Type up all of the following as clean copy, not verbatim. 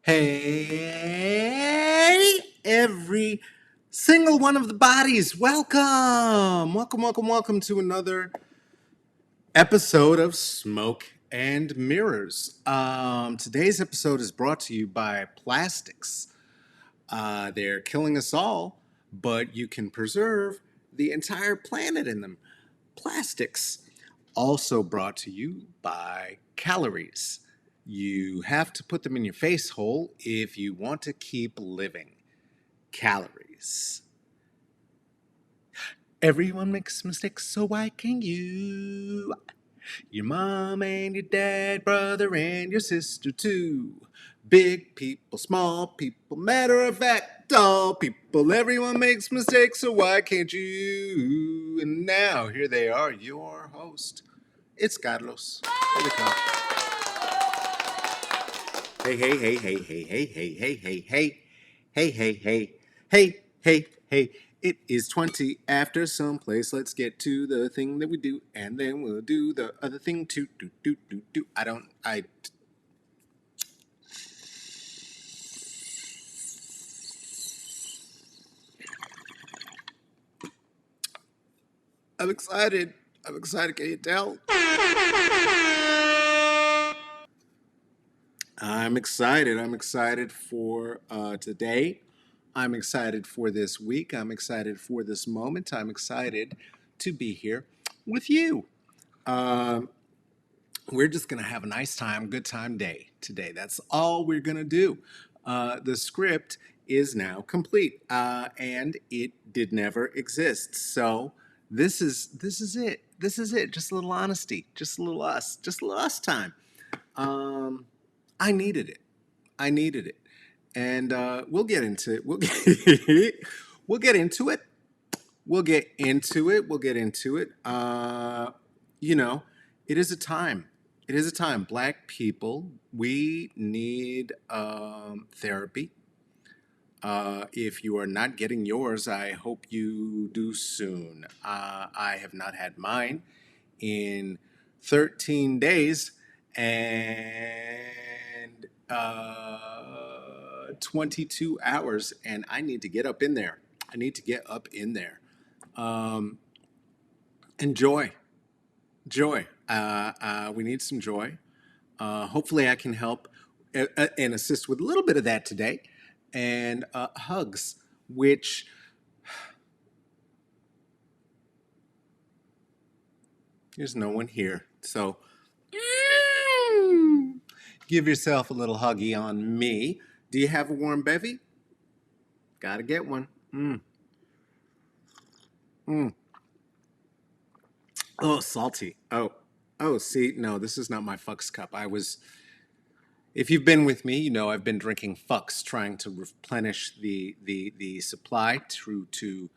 Hey, every single one of the bodies, welcome! Welcome to another episode of Smoke and Mirrors. Today's episode is brought to you by plastics. They're killing us all, but you can preserve the entire planet in them. Plastics. Also brought to you by calories. You have to put them in your face hole if you want to keep living. Calories. Everyone makes mistakes, so why can't you? Your mom and your dad, brother and your sister too. Big people, small people, matter of fact, all people. Everyone makes mistakes, so why can't you? And now, here they are, your host. It's Carlos. Here they come. Hey. It is 20 after someplace. Let's get to the thing that we do, and then we'll do the other thing too. Do. I'm excited. Can you tell? I'm excited. I'm excited for today. I'm excited for this week. I'm excited for this moment. I'm excited to be here with you. We're just going to have a nice time, good time day today. That's all we're going to do. The script is now complete, and it did never exist. So this is it. This is it. Just a little honesty, just a little us time. I needed it. I needed it, and we'll get into it. We'll get into it. We'll get into it. We'll get into it. You know, it is a time. It is a time. Black people, we need therapy. If you are not getting yours, I hope you do soon. I have not had mine in 13 days and 22 hours, and I need to get up in there. I need to get up in there. And joy. We need some joy. Hopefully, I can help and assist with a little bit of that today. And hugs, which there's no one here. So give yourself a little huggy on me. Do you have a warm bevy? Gotta get one. Oh, salty. Oh, see, no, this is not my Fucks cup. If you've been with me, you know I've been drinking Fucks, trying to replenish the supply through to,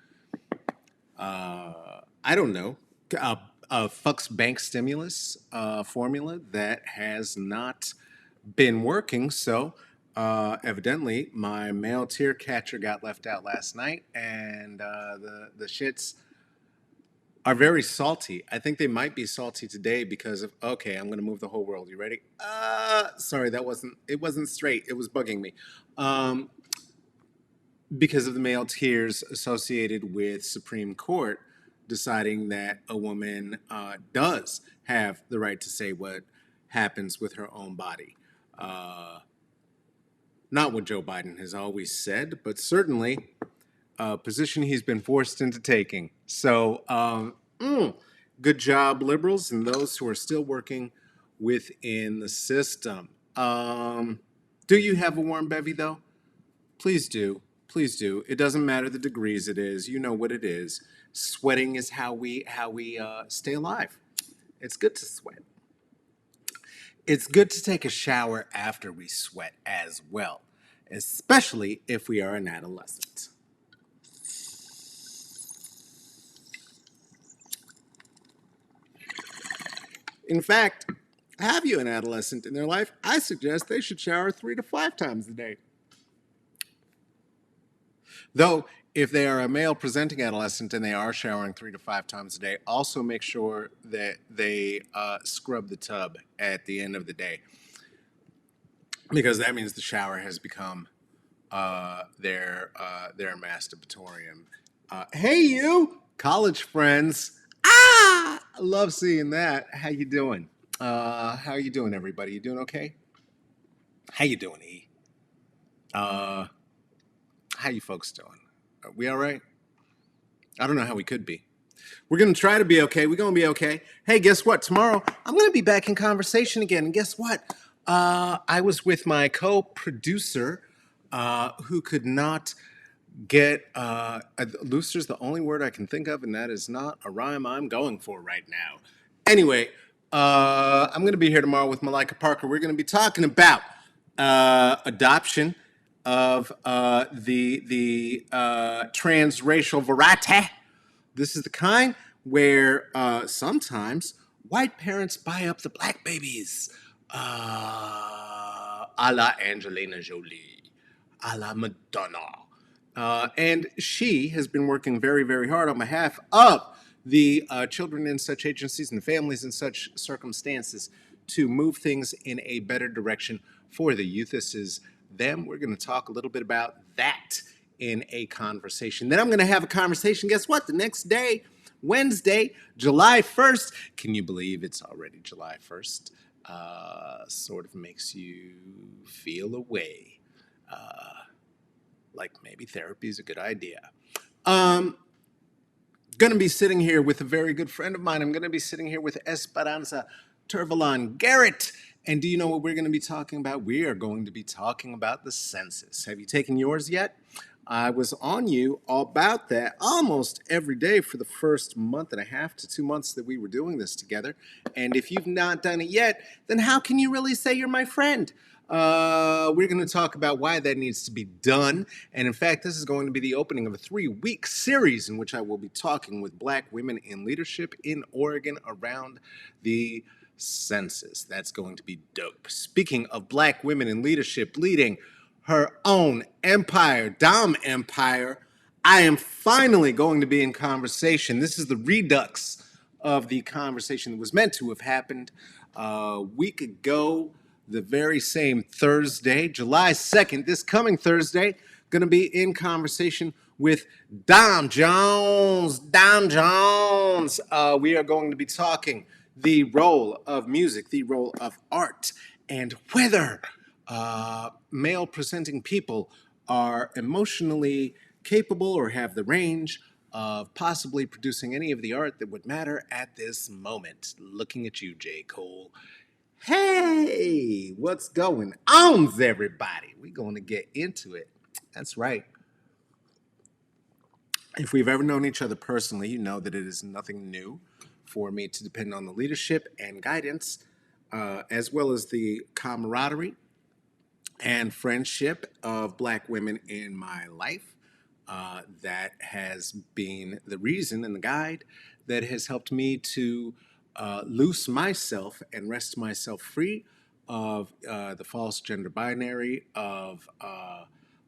I don't know, a Fucks bank stimulus formula that has not been working. So, evidently, my male tear catcher got left out last night, and the shits are very salty. I think they might be salty today because of, okay, I'm going to move the whole world. You ready? Sorry, it wasn't straight. It was bugging me. Because of the male tears associated with Supreme Court deciding that a woman does have the right to say what happens with her own body. Not what Joe Biden has always said, but certainly a position he's been forced into taking. So, good job, liberals, and those who are still working within the system. Do you have a warm bevy, though? Please do. Please do. It doesn't matter the degrees it is. You know what it is. Sweating is how we stay alive. It's good to sweat. It's good to take a shower after we sweat as well, especially if we are an adolescent. In fact, have you an adolescent in their life? I suggest they should shower 3 to 5 times a day. Though, if they are a male presenting adolescent and they are showering 3 to 5 times a day, also make sure that they scrub the tub at the end of the day. because that means the shower has become their masturbatorium. Hey, you college friends! Ah, I love seeing that. How you doing? How you doing, everybody? You doing okay? How you doing, E? Uh, how you folks doing? Are we all right? I don't know how we could be. We're going to try to be okay. We're going to be okay. Hey, guess what? Tomorrow, I'm going to be back in conversation again. And guess what? I was with my co-producer who could not get looser's the only word I can think of, and that is not a rhyme I'm going for right now. Anyway, I'm going to be here tomorrow with Malika Parker. We're going to be talking about adoption of the transracial variety. This is the kind where sometimes white parents buy up the black babies, a la Angelina Jolie, a la Madonna. And she has been working very, very hard on behalf of the children in such agencies and families in such circumstances to move things in a better direction for the youth. This is them. We're going to talk a little bit about that in a conversation. Then I'm going to have a conversation. Guess what? The next day, Wednesday, July 1st. Can you believe it's already July 1st? Sort of makes you feel a way. Like maybe therapy is a good idea. Going to be sitting here with a very good friend of mine. I'm going to be sitting here with Esperanza Turvalon Garrett. And do you know what we're going to be talking about? We are going to be talking about the census. Have you taken yours yet? I was on you all about that almost every day for the first month and a half to 2 months that we were doing this together. And if you've not done it yet, then how can you really say you're my friend? We're going to talk about why that needs to be done. And in fact, this is going to be the opening of a 3-week series in which I will be talking with Black women in leadership in Oregon around the census. That's going to be dope. Speaking of Black women in leadership leading her own empire, Dom Empire, I am finally going to be in conversation. This is the redux of the conversation that was meant to have happened a week ago, the very same Thursday, July 2nd, this coming Thursday, going to be in conversation with Dom Jones. Dom Jones. We are going to be talking the role of music, the role of art, and whether male presenting people are emotionally capable or have the range of possibly producing any of the art that would matter at this moment. Looking at you, J. Cole. Hey, what's going on, everybody? We're going to get into it. That's right. If we've ever known each other personally, you know that it is nothing new for me to depend on the leadership and guidance, as well as the camaraderie and friendship of Black women in my life. That has been the reason and the guide that has helped me to loose myself and wrest myself free of the false gender binary, of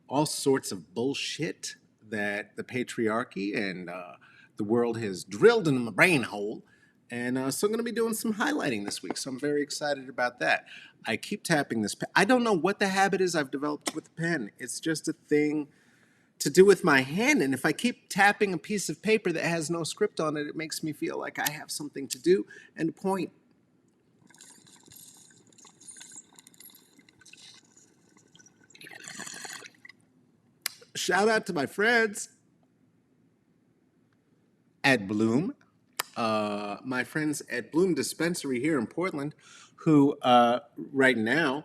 all sorts of bullshit that the patriarchy and the world has drilled into my brain hole. And so I'm going to be doing some highlighting this week. So I'm very excited about that. I keep tapping this pen. I don't know what the habit is I've developed with the pen. It's just a thing to do with my hand. And if I keep tapping a piece of paper that has no script on it, it makes me feel like I have something to do and to point. Shout out to my friends at Bloom. My friends at Bloom Dispensary here in Portland, who right now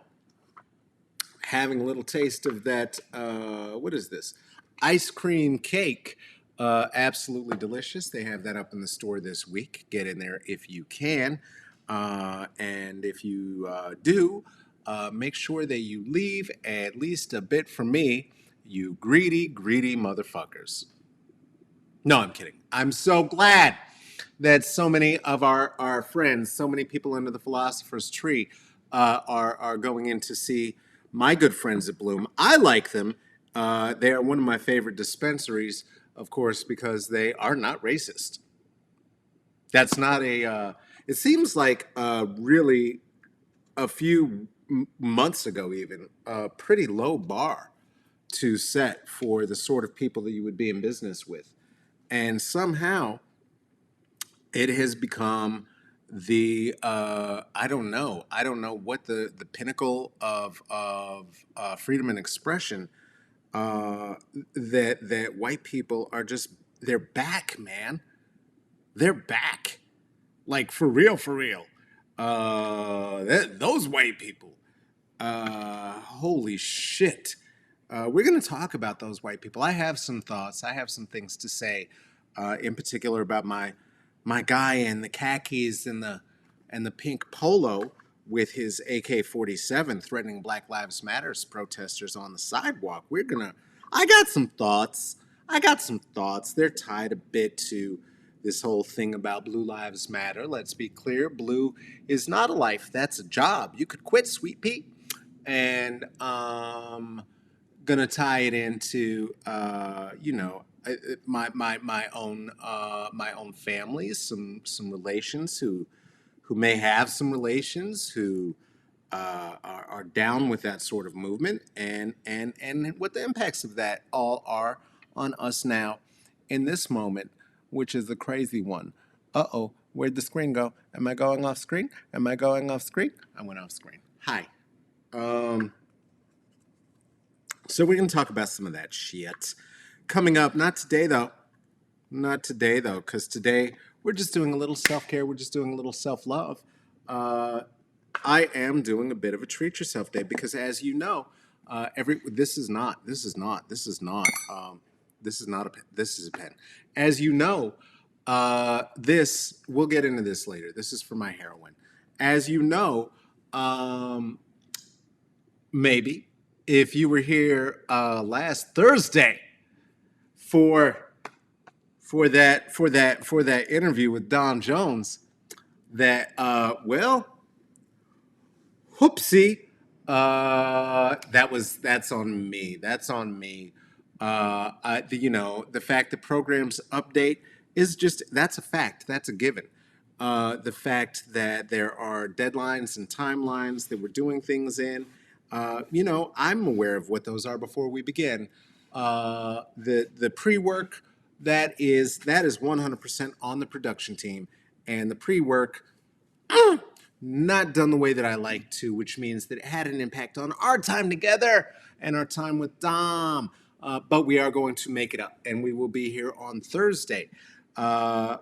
having a little taste of that, what is this? Ice cream cake. Absolutely delicious. They have that up in the store this week. Get in there if you can. And if you do, make sure that you leave at least a bit for me, you greedy, greedy motherfuckers. No, I'm kidding. I'm so glad that so many of our friends, so many people under the philosopher's tree are going in to see my good friends at Bloom. I like them. They are one of my favorite dispensaries, of course, because they are not racist. That's not a, it seems like really a few months ago, even a pretty low bar to set for the sort of people that you would be in business with. And somehow it has become the I don't know what the pinnacle of freedom and expression, that white people are just, they're back, man. They're back, like for real. Those white people, holy shit. We're going to talk about those white people. I have some thoughts. I have some things to say, in particular about my guy in the khakis and the pink polo with his AK-47 threatening Black Lives Matters protesters on the sidewalk. I got some thoughts. They're tied a bit to this whole thing about Blue Lives Matter. Let's be clear. Blue is not a life. That's a job. You could quit, Sweet Pea. And gonna tie it into my own family, some relations who may have some relations who are down with that sort of movement, and what the impacts of that all are on us now in this moment, which is the crazy one. Uh-oh, where'd the screen go? Am I going off screen? Am I going off screen? I went off screen. Hi. So we're going to talk about some of that shit coming up. Not today, though. Because today we're just doing a little self-care. We're just doing a little self-love. I am doing a bit of a treat yourself day because, as you know, this is a pen. As you know, we'll get into this later. This is for my heroin. As you know, maybe if you were here last Thursday for that interview with Don Jones, that whoopsie, that's on me. That's on me. The fact that programs update is that's a fact. That's a given. The fact that there are deadlines and timelines that we're doing things in. I'm aware of what those are before we begin. The pre-work, that is 100% on the production team, and the pre-work not done the way that I like to, which means that it had an impact on our time together and our time with Dom. But we are going to make it up, and we will be here on Thursday. I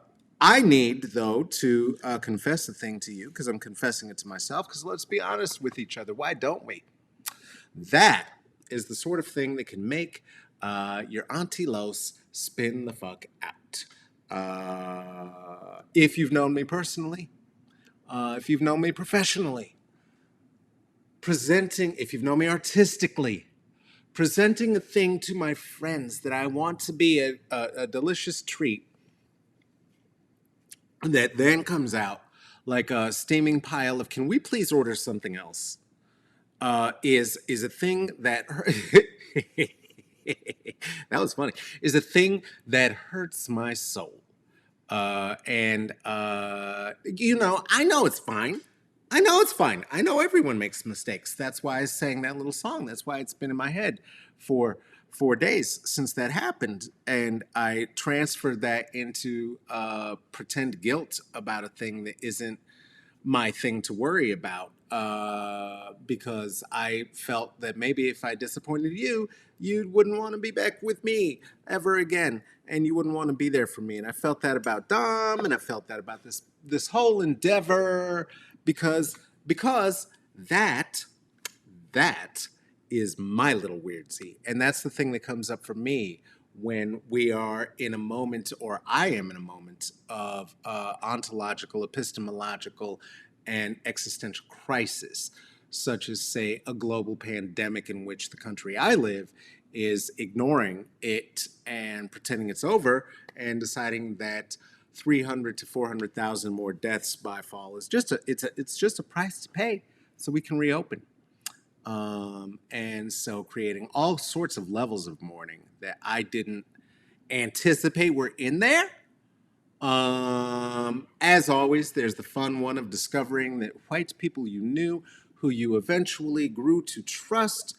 need, though, to confess a thing to you, because I'm confessing it to myself, because let's be honest with each other. Why don't we? That is the sort of thing that can make your Auntie Los spin the fuck out. If you've known me personally, if you've known me professionally, if you've known me artistically, presenting a thing to my friends that I want to be a delicious treat that then comes out like a steaming pile of, can we please order something else? Is a thing that that was funny. Is a thing that hurts my soul, and I know it's fine. I know it's fine. I know everyone makes mistakes. That's why I sang that little song. That's why it's been in my head for 4 days since that happened, and I transferred that into pretend guilt about a thing that isn't my thing to worry about, because I felt that maybe if I disappointed you, you wouldn't want to be back with me ever again, and you wouldn't want to be there for me. And I felt that about Dom, and I felt that about this whole endeavor, because that is my little weirdsie, and that's the thing that comes up for me when we are in a moment, or I am in a moment of ontological, epistemological, and existential crisis, such as, say, a global pandemic in which the country I live is ignoring it and pretending it's over and deciding that 300 to 400,000 more deaths by fall is just a price to pay so we can reopen. And so creating all sorts of levels of mourning that I didn't anticipate were in there. As always, there's the fun one of discovering that white people you knew who you eventually grew to trust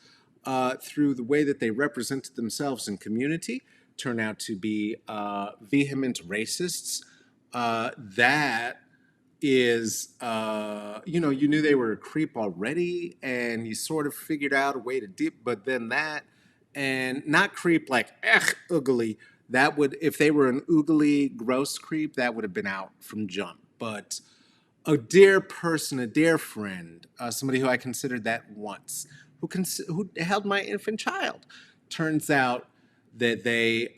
through the way that they represented themselves in community, turn out to be vehement racists. That is, you knew they were a creep already, and you sort of figured out a way to dip, but then that, and not creep like, oogly. That would, if they were an oogly, gross creep, that would have been out from jump. But a dear person, a dear friend, somebody who I considered that once, who held my infant child. Turns out that they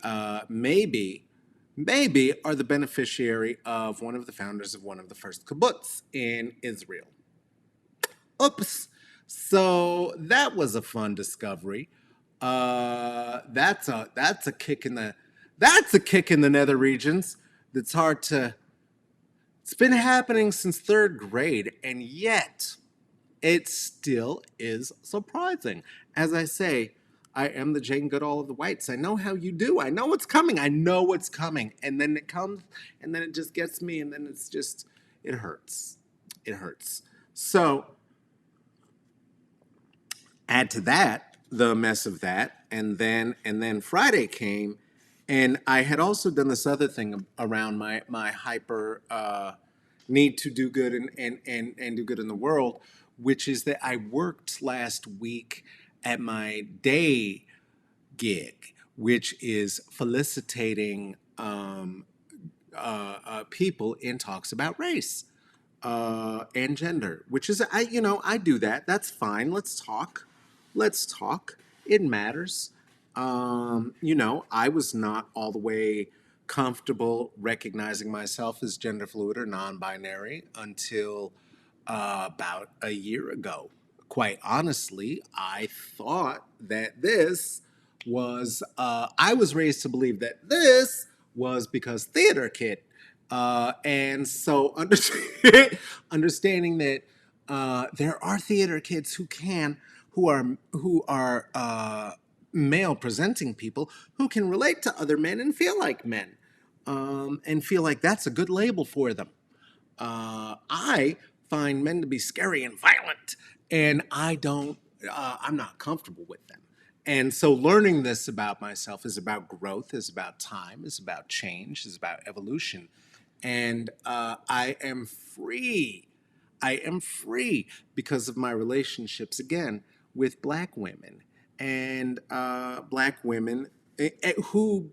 maybe are the beneficiary of one of the founders of one of the first kibbutz in Israel. Oops. So that was a fun discovery. That's a kick in the nether regions. That's hard to. It's been happening since third grade, and yet it still is surprising. As I say, I am the Jane Goodall of the whites. I know how you do. I know what's coming. I know what's coming. And then it comes, and then it just gets me, and then it's just, it hurts. It hurts. So, add to that the mess of that, and then Friday came, and I had also done this other thing around my hyper need to do good and do good in the world, which is that I worked last week at my day gig, which is felicitating people in talks about race and gender, which is I do that. That's fine. Let's talk. Let's talk. It matters. I was not all the way comfortable recognizing myself as gender fluid or non-binary until about a year ago. Quite honestly, I thought that this was, I was raised to believe that this was because theater kid. And so understanding that there are theater kids who are male presenting people who can relate to other men and feel like men, and feel like that's a good label for them. I find men to be scary and violent, and I'm not comfortable with them. And so learning this about myself is about growth, is about time, is about change, is about evolution. And I am free. I am free because of my relationships, again, with black women. And black women who,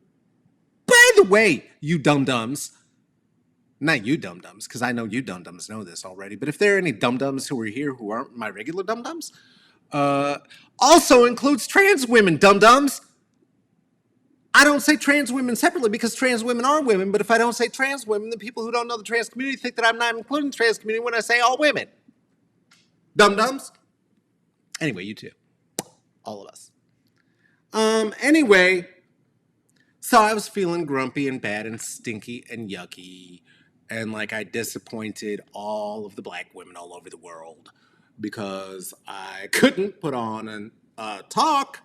by the way, you dum-dums, not you dum-dums, because I know you dum-dums know this already, but if there are any dum-dums who are here who aren't my regular dum-dums, also includes trans women, dum-dums. I don't say trans women separately because trans women are women, but if I don't say trans women, the people who don't know the trans community think that I'm not including the trans community when I say all women. Dum-dums. Anyway, you too. All of us. Anyway, so I was feeling grumpy and bad and stinky and yucky, and like I disappointed all of the black women all over the world because I couldn't put on a talk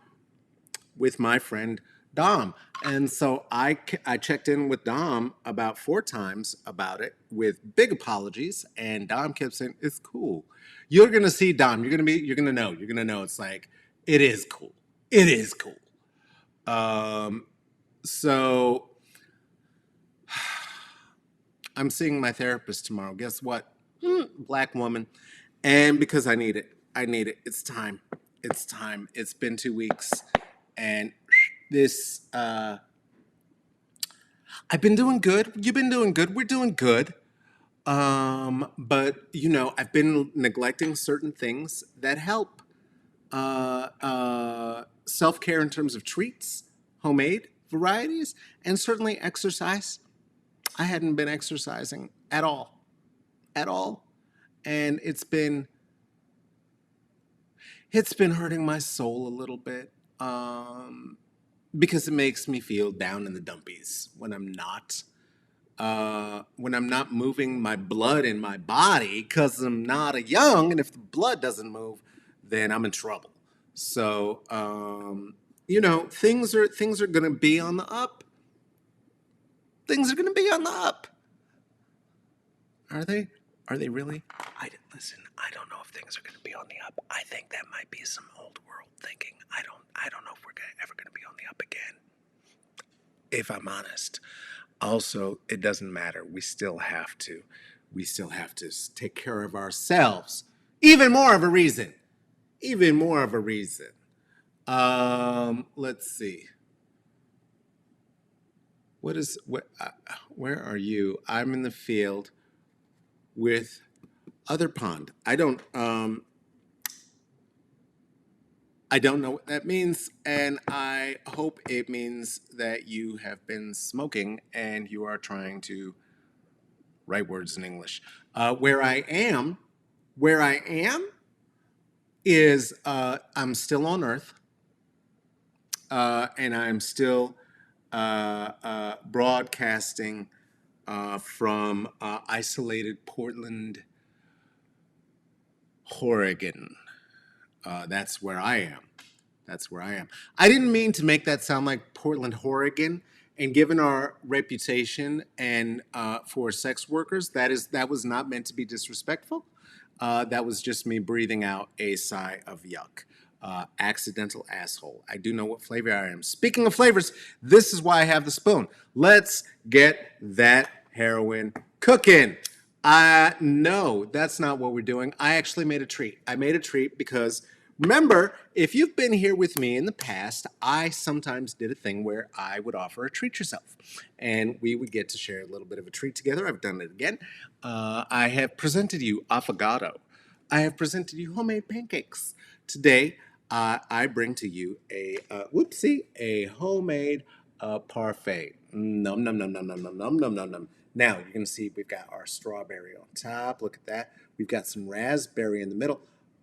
with my friend Dom. And so I checked in with Dom about 4 times about it with big apologies, and Dom kept saying, it's cool. You're going to see, Dom, you're going to know. It's like, it is cool. It is cool. So I'm seeing my therapist tomorrow. Guess what? Black woman. And because I need it. It's time. It's been 2 weeks. And this, I've been doing good. You've been doing good. We're doing good. But, I've been neglecting certain things that help. Self-care in terms of treats, homemade varieties, and certainly exercise. I hadn't been exercising at all. And it's been hurting my soul a little bit. Because it makes me feel down in the dumpies when I'm not moving my blood in my body because I'm not a young, and if the blood doesn't move, then I'm in trouble. So things are gonna be on the up. Things are gonna be on the up. Are they? Are they really? Listen, I don't know if things are going to be on the up. I think that might be some old world thinking. I don't know if we're ever going to be on the up again, if I'm honest. Also, it doesn't matter. We still have to. We still have to take care of ourselves. Even more of a reason. Even more of a reason. Let's see. Where are you? I'm in the field with other pond. I don't know what that means, and I hope it means that you have been smoking and you are trying to write words in English. Where I am is I'm still on Earth, and I'm still broadcasting from isolated Portland, Oregon. That's where I am. That's where I am. I didn't mean to make that sound like Portland, Oregon. And given our reputation and for sex workers, that was not meant to be disrespectful. That was just me breathing out a sigh of yuck. Accidental asshole. I do know what flavor I am. Speaking of flavors, this is why I have the spoon. Let's get that heroin cooking. No, that's not what we're doing. I actually made a treat. I made a treat because remember, if you've been here with me in the past, I sometimes did a thing where I would offer a treat yourself. And we would get to share a little bit of a treat together. I've done it again. I have presented you affogato. I have presented you homemade pancakes. Today, I bring to you a homemade parfait. Num num num num num num num num num num. Now you're gonna see we've got our strawberry on top. Look at that. We've got some raspberry in the middle.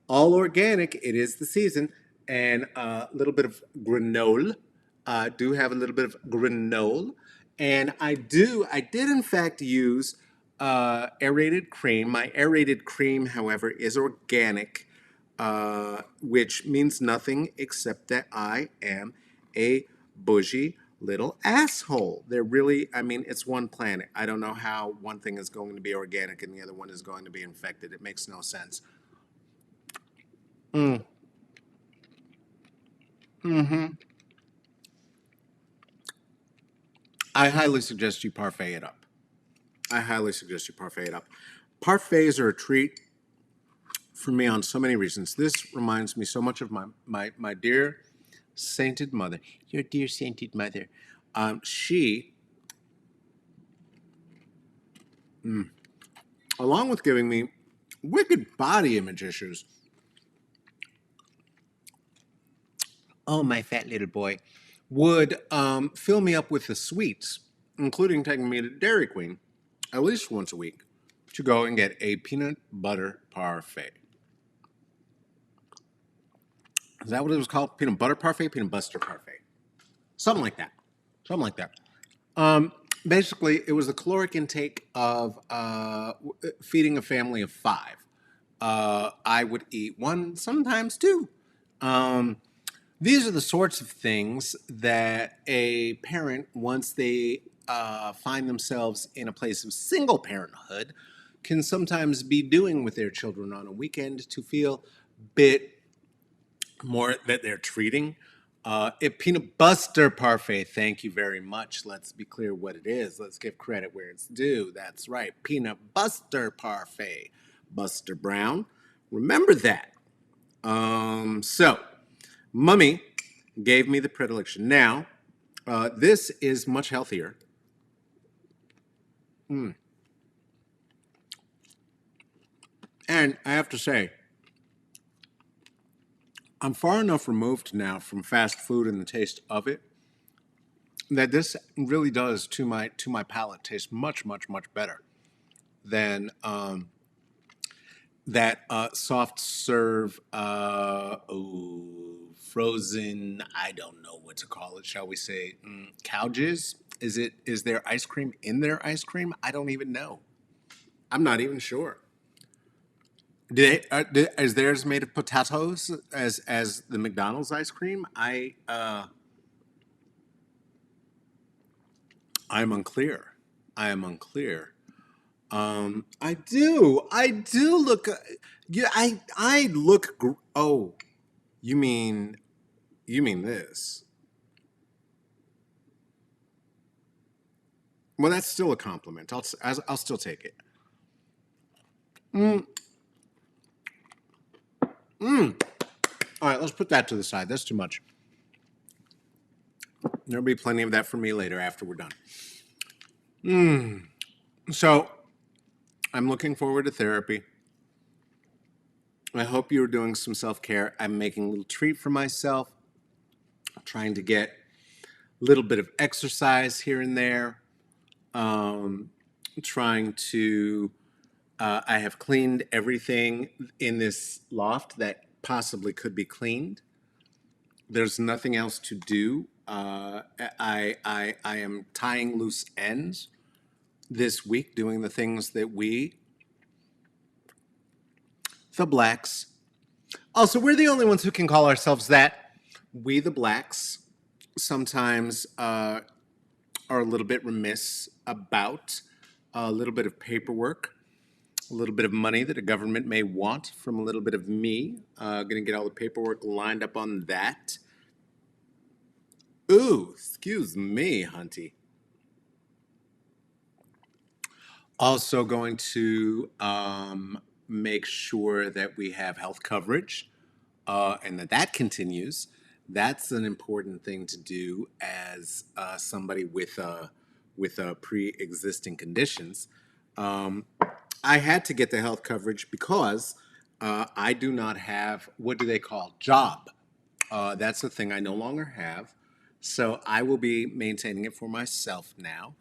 All organic. It is the season, and a little bit of granola. Do have a little bit of granola, and I did in fact use aerated cream. My aerated cream, however, is organic, which means nothing except that I am a bougie little asshole. They're really, I mean, it's one planet. I don't know how one thing is going to be organic and the other one is going to be infected. It makes no sense. Mm. Mm-hmm. I highly suggest you parfait it up. I highly suggest you parfait it up. Parfaits are a treat for me on so many reasons. This reminds me so much of my dear sainted mother. Your dear sainted mother. She, along with giving me wicked body image issues, oh, my fat little boy, would fill me up with the sweets, including taking me to Dairy Queen at least once a week to go and get a peanut butter parfait. Is that what it was called? Peanut butter parfait? Peanut butter parfait. Something like that. Something like that. Basically, it was the caloric intake of feeding a family of five. I would eat one, sometimes two. These are the sorts of things that a parent, once they find themselves in a place of single parenthood, can sometimes be doing with their children on a weekend to feel a bit more that they're treating. A peanut butter parfait, thank you very much. Let's be clear what it is. Let's give credit where it's due. That's right, peanut butter parfait. Buster Brown. Remember that. So, Mummy gave me the predilection. Now, this is much healthier. And I have to say, I'm far enough removed now from fast food and the taste of it that this really does to my palate taste much better than that soft serve frozen, I don't know what to call it, shall we say, cow jizz. Is there ice cream in their ice cream? I don't even know. I'm not even sure. Is theirs made of potatoes as the McDonald's ice cream? I'm unclear. I am unclear. I do. I do look. Yeah, I look. Oh, you mean this? Well, that's still a compliment. I'll still take it. Mm, mm. All right, let's put that to the side. That's too much. There'll be plenty of that for me later after we're done. So I'm looking forward to therapy. I hope you're doing some self care. I'm making a little treat for myself, trying to get a little bit of exercise here and there. Trying to, I have cleaned everything in this loft that possibly could be cleaned. There's nothing else to do. I am tying loose ends this week, doing the things that we, the blacks, also, we're the only ones who can call ourselves that. We, the blacks, sometimes are a little bit remiss about a little bit of paperwork, a little bit of money that a government may want from a little bit of me. Going to get all the paperwork lined up on that. Ooh, excuse me, Hunty. Also going to make sure that we have health coverage and that continues. That's an important thing to do as somebody with pre-existing conditions. I had to get the health coverage because I do not have, what do they call, job. That's the thing I no longer have. So I will be maintaining it for myself now.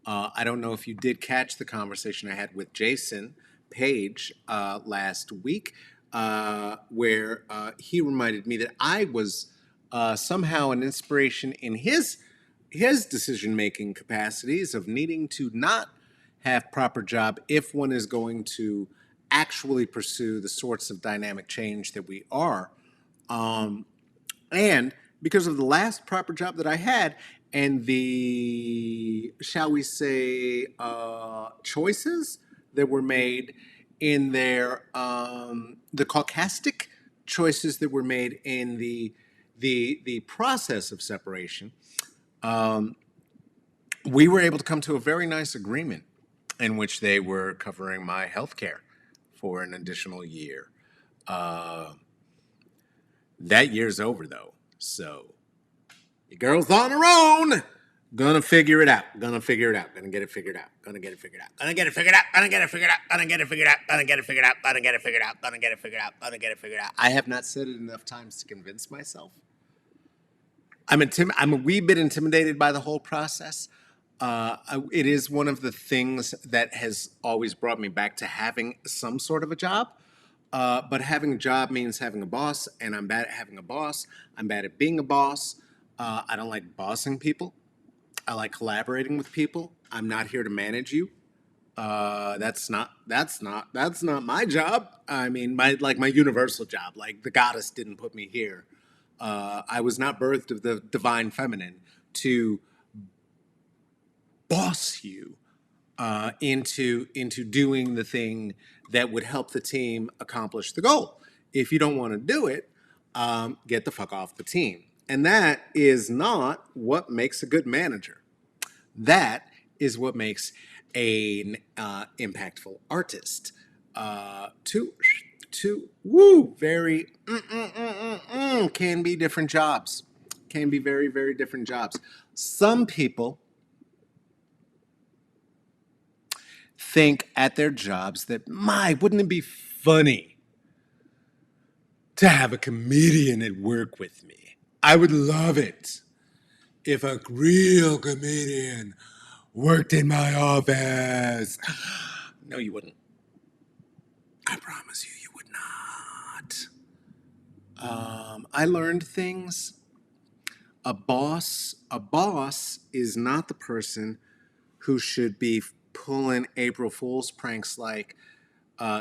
I don't know if you did catch the conversation I had with Jason Page last week, where he reminded me that I was somehow an inspiration in his decision making capacities of needing to not have proper job if one is going to actually pursue the sorts of dynamic change that we are. And because of the last proper job that I had and the, shall we say, choices that were made in their, the caucastic choices that were made in the process of separation, we were able to come to a very nice agreement in which they were covering my health care for an additional year. That year's over, though. So the girl's on her own. Gonna figure it out. Gonna figure it out. Gonna get it figured out. Gonna get it figured out. Gonna get it figured out. Gonna get it figured out. Gonna get it figured out. Gonna get it figured out. Gonna get it figured out. Gonna get it figured out. Gonna get it figured out. I have not said it enough times to convince myself. I'm a wee bit intimidated by the whole process. It is one of the things that has always brought me back to having some sort of a job. But having a job means having a boss, and I'm bad at having a boss. I'm bad at being a boss. I don't like bossing people. I like collaborating with people. I'm not here to manage you. That's not my job. I mean, my universal job. Like the goddess didn't put me here. I was not birthed of the divine feminine to boss you into doing the thing that would help the team accomplish the goal. If you don't want to do it, get the fuck off the team. And that is not what makes a good manager. That is what makes an impactful artist. To woo, very can be different jobs. Can be very, very different jobs. Some people think at their jobs that, wouldn't it be funny to have a comedian at work with me? I would love it if a real comedian worked in my office. No, you wouldn't. I promise you, you would not. I learned things. A boss is not the person who should be pulling April Fool's pranks like,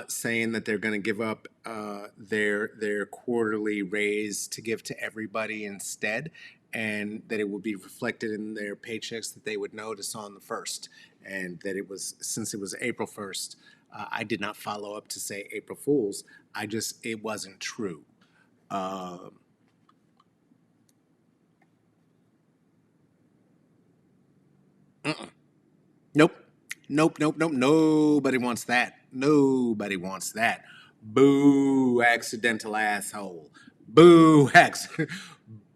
saying that they're going to give up their quarterly raise to give to everybody instead, and that it would be reflected in their paychecks that they would notice on the 1st, and that it was, since it was April 1st. I did not follow up to say April Fools. It wasn't true. Uh, nope. Nope, nope, nope. Nobody wants that. Nobody wants that. Boo, accidental asshole. Boo,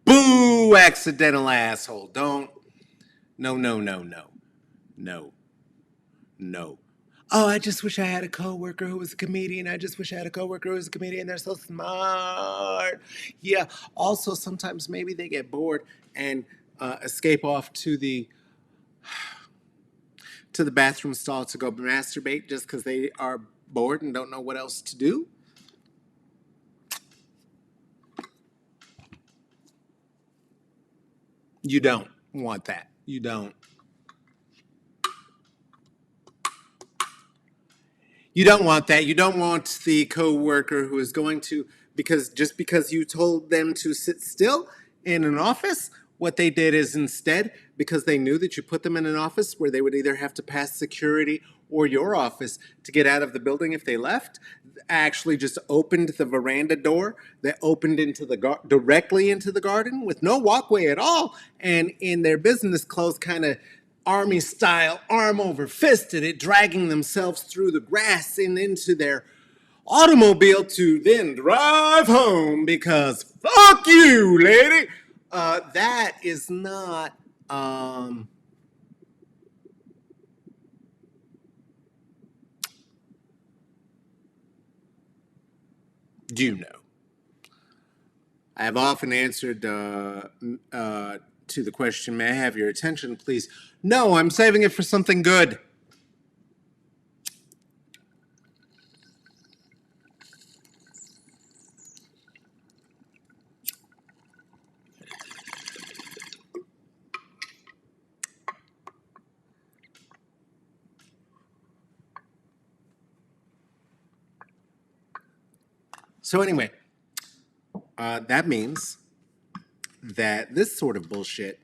boo, accidental asshole. Don't. No, no, no, no. No, no. Oh, I just wish I had a coworker who was a comedian. I just wish I had a coworker who was a comedian. They're so smart. Yeah. Also, sometimes maybe they get bored and escape off to the bathroom stall to go masturbate just because they are bored and don't know what else to do. You don't want that. You don't. You don't want that. You don't want the coworker who is going to, because you told them to sit still in an office, what they did is instead, because they knew that you put them in an office where they would either have to pass security or your office to get out of the building if they left, actually just opened the veranda door that opened into directly into the garden with no walkway at all, and in their business clothes, kind of army style, arm over fist at it, dragging themselves through the grass and into their automobile to then drive home because fuck you, lady. That is not. You know. I have often answered to the question, may I have your attention, please? No, I'm saving it for something good. So, anyway, that means that this sort of bullshit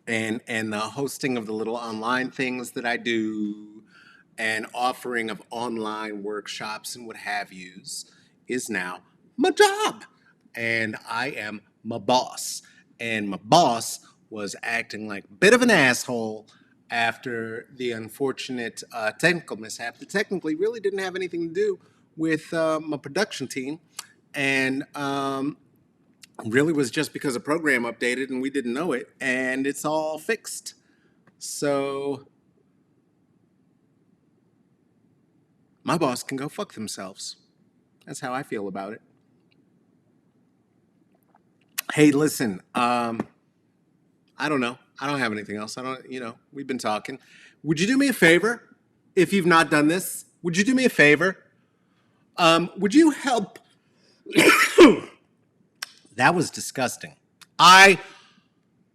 and the hosting of the little online things that I do and offering of online workshops and what have yous is now my job. And I am my boss. And my boss was acting like a bit of an asshole after the unfortunate technical mishap that technically really didn't have anything to do with my production team. And really was just because a program updated and we didn't know it, and it's all fixed. So my boss can go fuck themselves. That's how I feel about it. Hey, listen, I don't know. I don't have anything else. We've been talking. Would you do me a favor if you've not done this? Would you do me a favor? Would you help? That was disgusting. I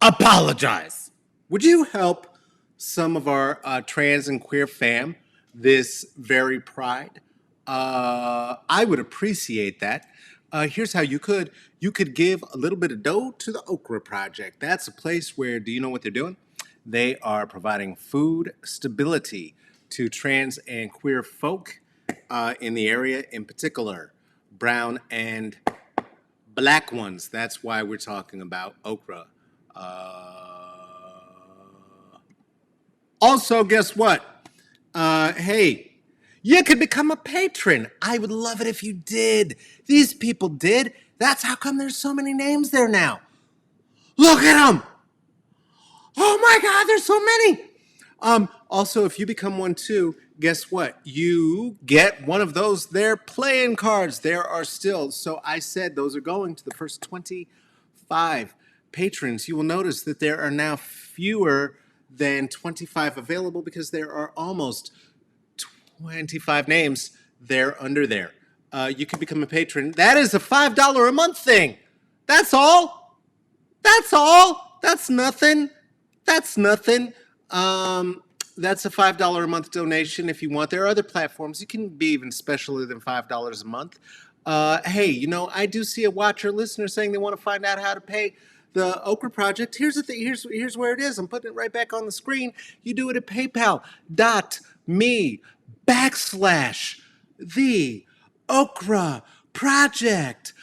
apologize. Would you help some of our trans and queer fam this very pride? I would appreciate that. Here's how you could. You could give a little bit of dough to the Okra Project. That's a place where, do you know what they're doing? They are providing food stability to trans and queer folk in the area, in particular, brown and black ones. That's why we're talking about okra. Also, guess what? Hey, you could become a patron. I would love it if you did. These people did. That's how come there's so many names there now. Look at them. Oh my God, there's so many. Also, if you become one too, guess what? You get one of those there playing cards. There are still, so I said those are going to the first 25 patrons. You will notice that there are now fewer than 25 available because there are almost 25 names there under there. You can become a patron. That is a $5 a month thing. That's all. That's all. That's nothing. That's nothing. That's a $5 a month donation if you want. There are other platforms. You can be even specialer than $5 a month. Hey, I do see a watcher listener saying they want to find out how to pay the Okra Project. Here's the thing. Here's where it is. I'm putting it right back on the screen. You do it at PayPal.me/the Okra Project /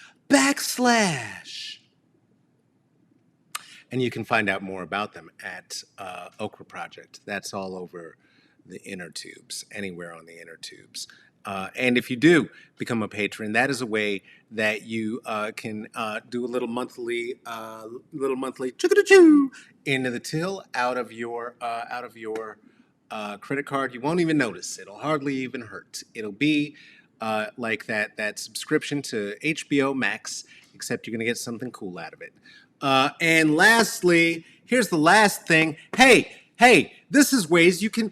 and you can find out more about them at Okra Project. That's all over the inner tubes, anywhere on the inner tubes. And if you do become a patron, that is a way that you can do a little monthly choo into the till out of your credit card. You won't even notice. It'll hardly even hurt. It'll be like that subscription to HBO Max, except you're going to get something cool out of it. And lastly, here's the last thing. Hey, this is ways you can,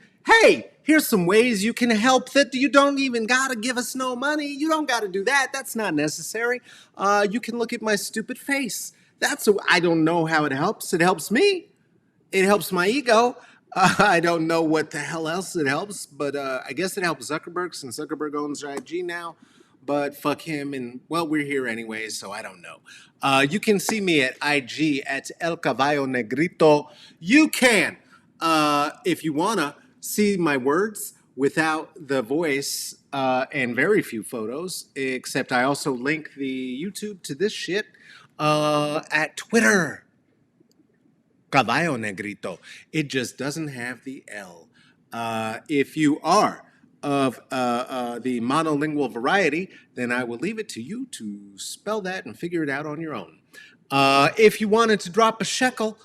here's some ways you can help that you don't even gotta give us no money. You don't gotta do that. That's not necessary. You can look at my stupid face. I don't know how it helps. It helps me. It helps my ego. I don't know what the hell else it helps, but I guess it helps Zuckerberg since Zuckerberg owns IG now. But fuck him, and well, we're here anyway, so I don't know. You can see me at IG at El Caballo Negrito. You can, if you wanna, see my words without the voice and very few photos, except I also link the YouTube to this shit at Twitter. Caballo Negrito. It just doesn't have the L. If you are of the monolingual variety, then I will leave it to you to spell that and figure it out on your own. If you wanted to drop a shekel,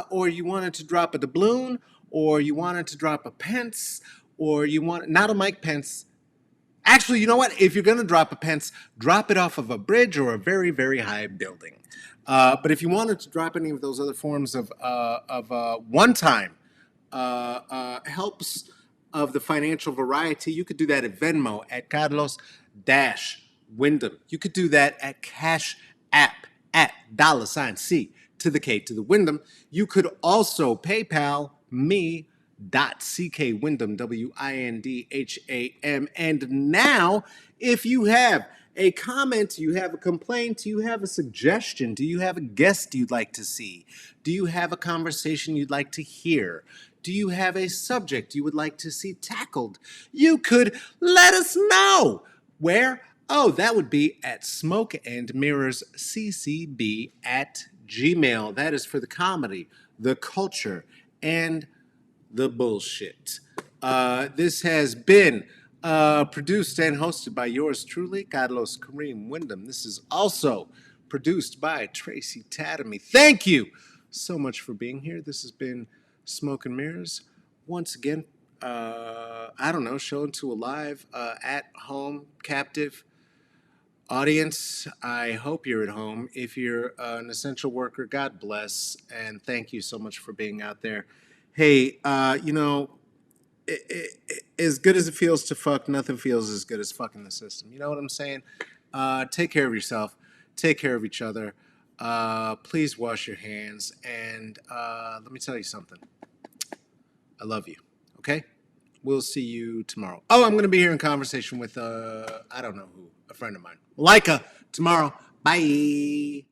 or you wanted to drop a doubloon, or you wanted to drop a pence, or you want, not a Mike Pence. Actually, you know what? If you're going to drop a pence, drop it off of a bridge or a very, very high building. But if you wanted to drop any of those other forms of one-time helps of the financial variety, you could do that at Venmo at Carlos-Wyndham. You could do that at Cash App at $C to the K to the Wyndham. You could also PayPal me.ckwyndham, WINDHAM. And now, if you have a comment, you have a complaint, you have a suggestion, do you have a guest you'd like to see? Do you have a conversation you'd like to hear? Do you have a subject you would like to see tackled? You could let us know. Where? Oh, that would be at smokeandmirrorsccb@gmail. That is for the comedy, the culture, and the bullshit. This has been produced and hosted by yours truly, Carlos Kareem Wyndham. This is also produced by Tracy Tatamy. Thank you so much for being here. This has been Smoke and Mirrors. Once again, shown to a live, at home, captive audience. I hope you're at home. If you're an essential worker, God bless, and thank you so much for being out there. Hey, as good as it feels to fuck, nothing feels as good as fucking the system. You know what I'm saying? Take care of yourself. Take care of each other. Please wash your hands. And let me tell you something. I love you. Okay? We'll see you tomorrow. Oh, I'm going to be here in conversation with, I don't know who, a friend of mine. Leica, tomorrow. Bye.